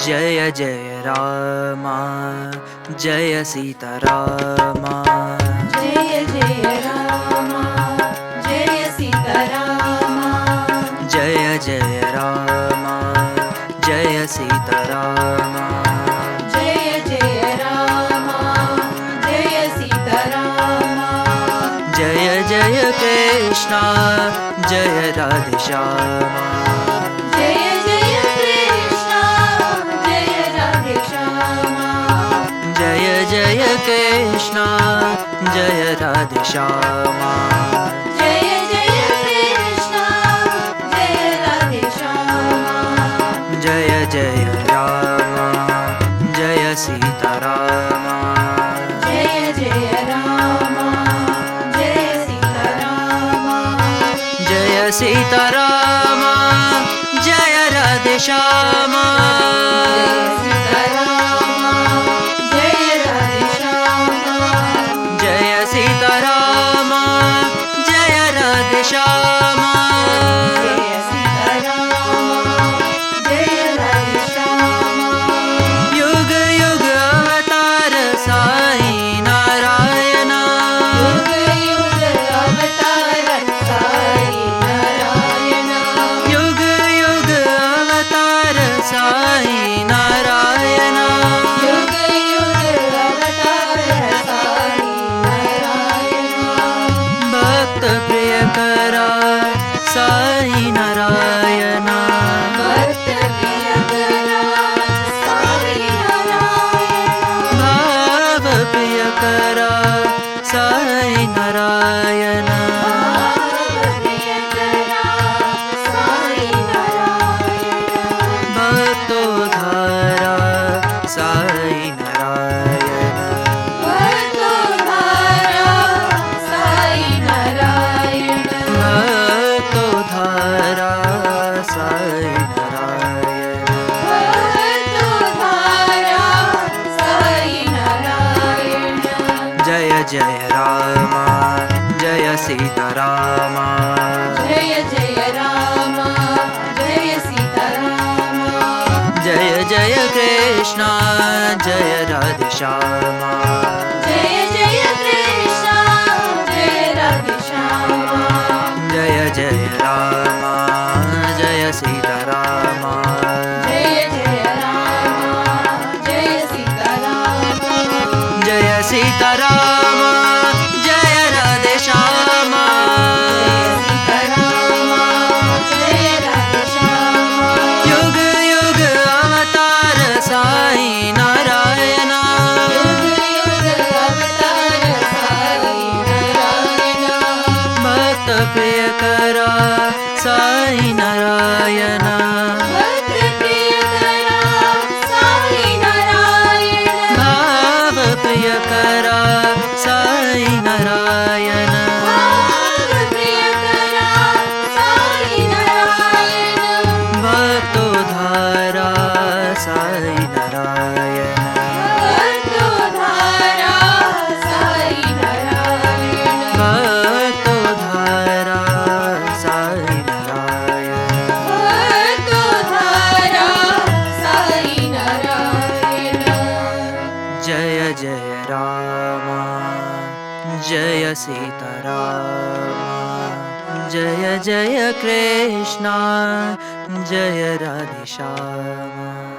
जय जय राम जय सीताराम। जय जय राम जय सीताराम। जय जय राम जय सीताराम। जय जय राम जय सीताराम। जय जय कृष्ण जय राधे श्याम। जय जय कृष्ण जय राधे श्याम। जय जय कृष्ण जय राधे श्याम। जय जय कृष्ण जय राधे श्याम। जय जय राम जय सीताराम। जय जय राम जय सीताराम। जय सीताराम जय राधे श्याम। जय राधे श्याम। जय सीताराम जय राधे श्याम। जय सीताराम जय राधे श्याम। युग युग अवतार साई नारायण। युग युग अवतार साई नारायण। युग युग अवतार साई नारायण। युग युग अवतार साई नारायण। भक्त प्रिय करा साई नारायण। भक्त प्रिय करा साई नारायण। भाव प्रिय करा साई नारायण। भक्तोद्धारा साई नारायण। भक्तोद्धारा साई नारायण। जय जय राम जय सीताराम। जय जय राम जय सीताराम। जय जय कृष्ण जय राधे श्याम। जय जय कृष्ण जय राधे श्याम। जय जय राम जय सीताराम। जय जय राम जय सीताराम। जय सीताराम जय राधे श्याम। सीताराम जय राधे श्याम। युग युग अवतार साई नारायण। युग युग अवतार साई नारायण। भक्त प्रिय करा साई नारायण। भक्त प्रिय करा साई नारायण। भाव प्रिय करा साई नारायण। भाव प्रिय करा साई नारायण। भक्तोद्धारा साई नारायण। भक्तोद्धारा साई नारायण। भक्तोद्धारा साई नारायण। भक्तोद्धारा साई नारायण। जय जय राम जय सीताराम। जय जय कृष्ण जय राधे श्याम।